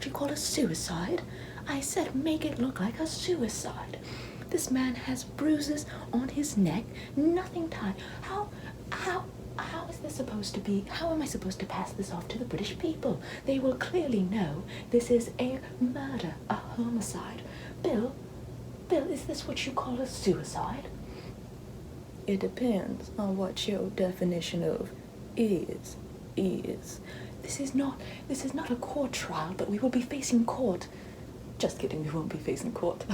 what you call a suicide? I said make it look like a suicide. This man has bruises on his neck, nothing tied. How is this supposed to be? How am I supposed to pass this off to the British people? They will clearly know this is a murder, a homicide. Bill, is this what you call a suicide? It depends on what your definition of is. This is not a court trial, but we will be facing court. Just kidding, we won't be facing court,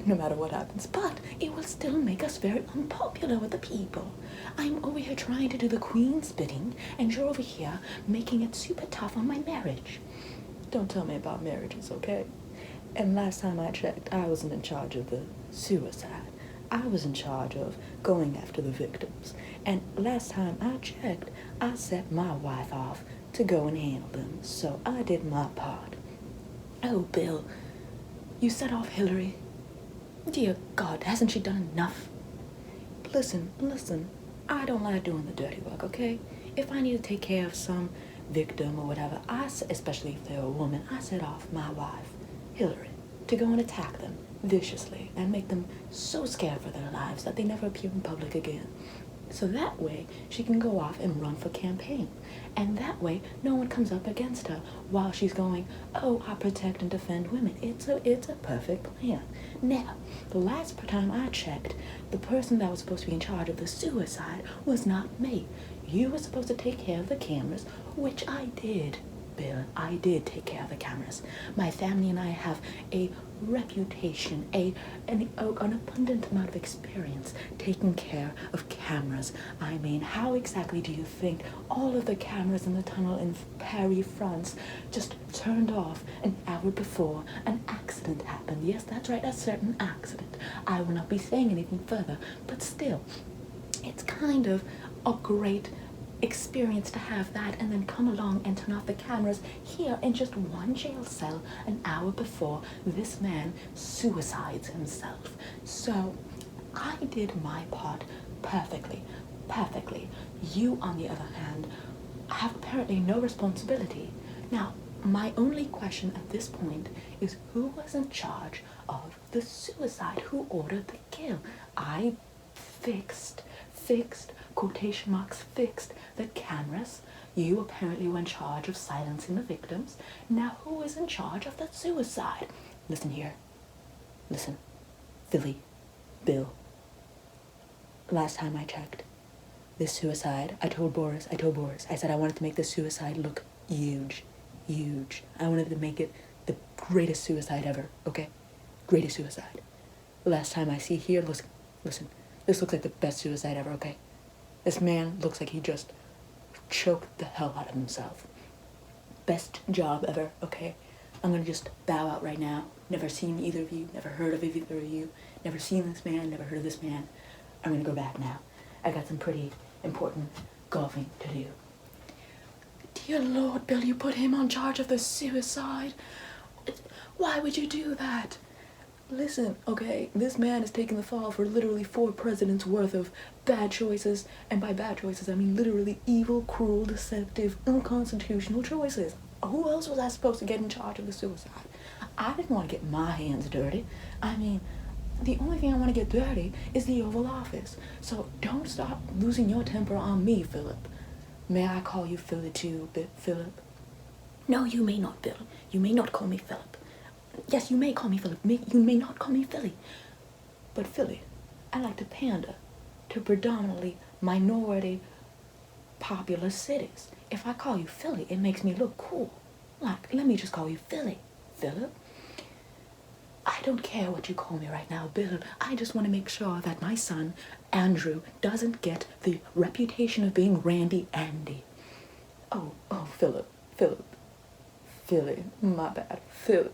no matter what happens. But it will still make us very unpopular with the people. I'm over here trying to do the Queen's bidding, and you're over here making it super tough on my marriage. Don't tell me about marriages, okay? And last time I checked, I wasn't in charge of the suicide. I was in charge of going after the victims. And last time I checked, I set my wife off to go and handle them. So I did my part. Oh, Bill, you set off Hillary. Dear God, hasn't she done enough? Listen, I don't like doing the dirty work, okay? If I need to take care of some victim or whatever, especially if they're a woman, I set off my wife, Hillary, to go and attack them viciously and make them so scared for their lives that they never appear in public again. So that way, she can go off and run for campaign. And that way, no one comes up against her while she's going, oh, I protect and defend women. It's a perfect plan. Now, the last time I checked, the person that was supposed to be in charge of the suicide was not me. You were supposed to take care of the cameras, which I did. Bill, I did take care of the cameras. My family and I have a reputation, an abundant amount of experience taking care of cameras. I mean, how exactly do you think all of the cameras in the tunnel in Paris, France, just turned off an hour before an accident happened? Yes, that's right, a certain accident. I will not be saying anything further, but still, it's kind of a great experience to have that and then come along and turn off the cameras here in just one jail cell an hour before this man suicides himself. So I did my part perfectly. You, on the other hand, have apparently no responsibility. Now, my only question at this point is who was in charge of the suicide? Who ordered the kill? I fixed, quotation marks, fixed the cameras. You apparently were in charge of silencing the victims. Now who is in charge of the suicide? Listen here. Listen. Philly. Bill. Last time I checked, this suicide, I told Boris, I said I wanted to make this suicide look huge. I wanted to make it the greatest suicide ever, okay? Greatest suicide. Last time I see here, listen, this looks like the best suicide ever, okay? This man looks like he just choked the hell out of himself. Best job ever, okay? I'm gonna just bow out right now. Never seen either of you, never heard of either of you, never seen this man, never heard of this man. I'm gonna go back now. I got some pretty important golfing to do. Dear Lord, Bill, you put him on charge of the suicide? Why would you do that? Listen, okay, this man is taking the fall for literally 4 presidents worth of bad choices, and by bad choices, I mean literally evil, cruel, deceptive, unconstitutional choices. Who else was I supposed to get in charge of the suicide? I didn't want to get my hands dirty. I mean, the only thing I want to get dirty is the Oval Office. So don't stop losing your temper on me, Philip. May I call you Philly too, Philip? No, you may not, Bill. You may not call me Philip. Yes, you may call me Philip. You may not call me Philly. But Philly, I like to pander to predominantly minority populous cities. If I call you Philly, it makes me look cool. Like, let me just call you Philly. Philip? I don't care what you call me right now, Bill. I just want to make sure that my son, Andrew, doesn't get the reputation of being Randy Andy. Oh, Philip, Philly, my bad, Philly.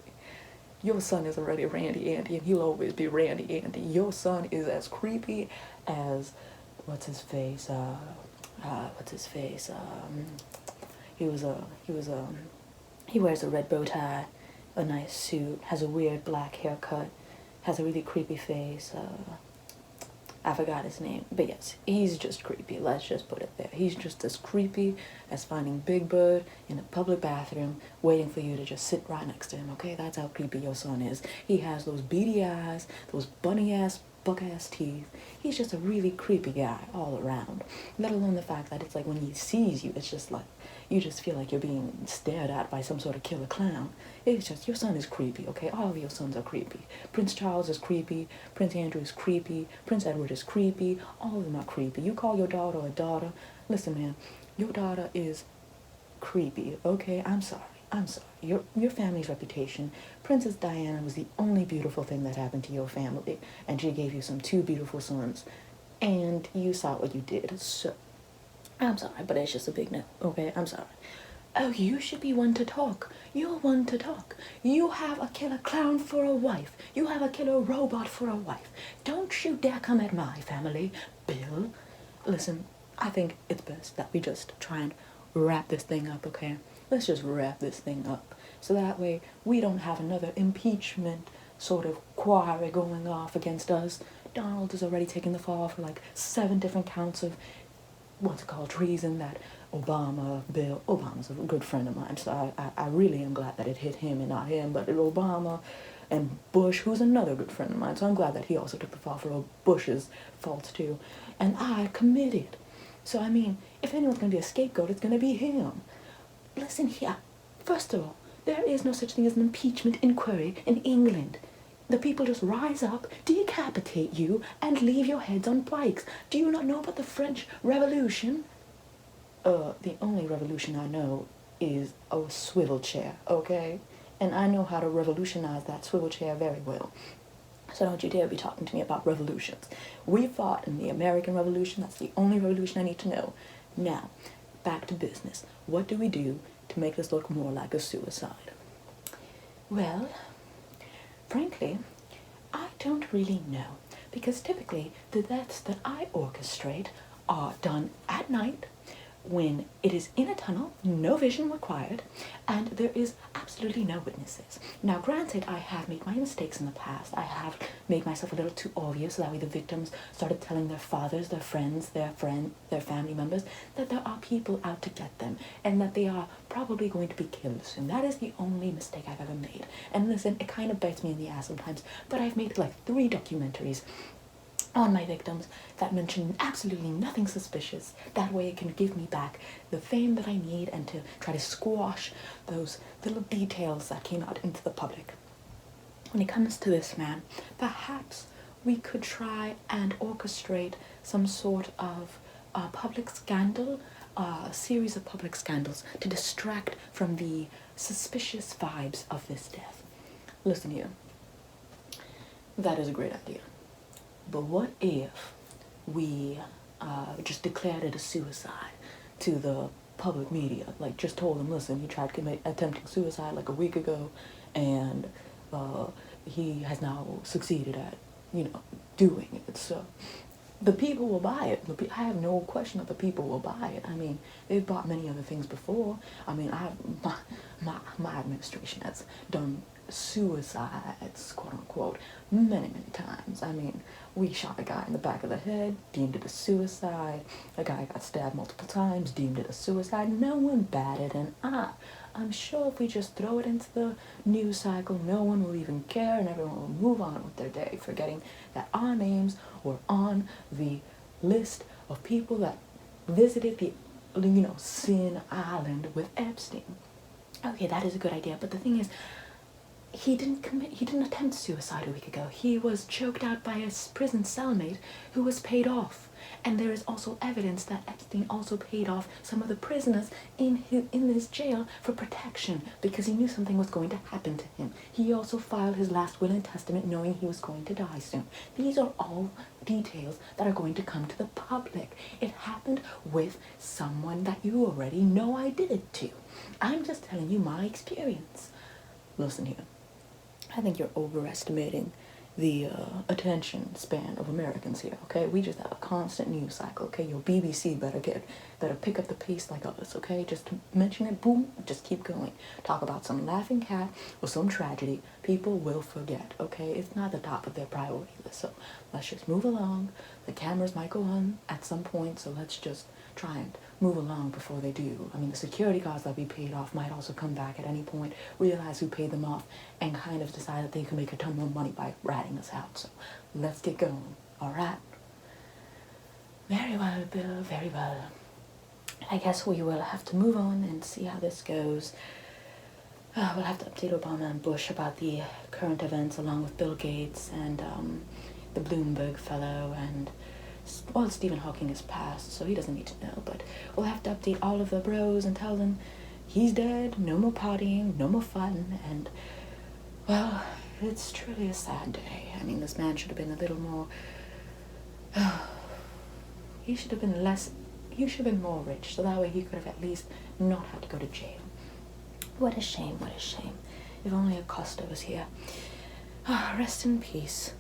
Your son is already Randy Andy, and he'll always be Randy Andy. Your son is as creepy as, he wears a red bow tie, a nice suit, has a weird black haircut, has a really creepy face. I forgot his name, but yes, he's just creepy. Let's just put it there. He's just as creepy as finding Big Bird in a public bathroom waiting for you to just sit right next to him, okay? That's how creepy your son is. He has those beady eyes, those bunny-ass, buck-ass teeth. He's just a really creepy guy all around. Let alone the fact that it's like when he sees you, it's just like, you just feel like you're being stared at by some sort of killer clown. It's just, your son is creepy, okay? All of your sons are creepy. Prince Charles is creepy. Prince Andrew is creepy. Prince Edward is creepy. All of them are creepy. You call your daughter a daughter. Listen, man, your daughter is creepy, okay? I'm sorry. Your family's reputation. Princess Diana was the only beautiful thing that happened to your family, and she gave you some 2 beautiful sons, and you saw what you did, so I'm sorry, but it's just a big no, okay? I'm sorry. Oh, you should be one to talk. You're one to talk. You have a killer clown for a wife. You have a killer robot for a wife. Don't you dare come at my family, Bill. Listen, I think it's best that we just try and wrap this thing up, okay? Let's just wrap this thing up. So that way we don't have another impeachment sort of quarry going off against us. Donald is already taking the fall for like 7 different counts of treason that Obama's a good friend of mine, so I really am glad that it hit him and not him, but Obama and Bush, who's another good friend of mine, so I'm glad that he also took the fall for Bush's faults too, and I committed. So I mean, if anyone's going to be a scapegoat, it's going to be him. Listen here, first of all, there is no such thing as an impeachment inquiry in England. The people just rise up, decapitate you, and leave your heads on pikes. Do you not know about the French Revolution? The only revolution I know is a swivel chair, okay? And I know how to revolutionize that swivel chair very well. So don't you dare be talking to me about revolutions. We fought in the American Revolution. That's the only revolution I need to know. Now, back to business. What do we do to make this look more like a suicide? Well, frankly, I don't really know, because typically the deaths that I orchestrate are done at night when it is in a tunnel, no vision required, and there is absolutely no witnesses. Now, granted, I have made my mistakes in the past. I have made myself a little too obvious, so that way the victims started telling their fathers, their friends, their family members, that there are people out to get them, and that they are probably going to be killed soon. That is the only mistake I've ever made. And listen, it kind of bites me in the ass sometimes, but I've made like 3 documentaries on my victims that mention absolutely nothing suspicious. That way it can give me back the fame that I need and to try to squash those little details that came out into the public. When it comes to this man, perhaps we could try and orchestrate some sort of public scandal, a series of public scandals to distract from the suspicious vibes of this death. Listen here, that is a great idea. But what if we just declared it a suicide to the public media? Like, just told them, listen, he tried attempting suicide like a week ago, and he has now succeeded at, doing it. So the people will buy it. I have no question that the people will buy it. I mean, they've bought many other things before. I mean, my administration has done suicides, quote unquote, many times. I mean, we shot a guy in the back of the head, deemed it a suicide. A guy got stabbed multiple times, deemed it a suicide. No one batted an eye. I'm sure if we just throw it into the news cycle, no one will even care, and everyone will move on with their day, forgetting that our names were on the list of people that visited the, Sin Island with Ep-Stein. Okay, that is a good idea, but the thing is, he didn't attempt suicide a week ago. He was choked out by a prison cellmate who was paid off. And there is also evidence that Epstein also paid off some of the prisoners in this jail for protection because he knew something was going to happen to him. He also filed his last will and testament knowing he was going to die soon. These are all details that are going to come to the public. It happened with someone that you already know I did it to. I'm just telling you my experience. Listen here. I think you're overestimating the attention span of Americans here, okay? We just have a constant news cycle, okay? Your BBC better pick up the pace like us, okay? Just mention it, boom, just keep going. Talk about some laughing cat or some tragedy, people will forget, okay? It's not the top of their priority list, so let's just move along. The cameras might go on at some point, so let's just try and move along before they do. I mean, the security guards that we paid off might also come back at any point, realize who paid them off, and kind of decide that they can make a ton more money by ratting us out. So let's get going, all right? Very well, Bill, very well. I guess we will have to move on and see how this goes. We'll have to update Obama and Bush about the current events, along with Bill Gates and the Bloomberg fellow, and well, Stephen Hawking has passed, so he doesn't need to know, but we'll have to update all of the bros and tell them he's dead, no more partying, no more fun, and, well, it's truly a sad day. I mean, this man should have been a little more, he should have been more rich, so that way he could have at least not had to go to jail. What a shame, what a shame. If only Acosta was here. Rest in peace.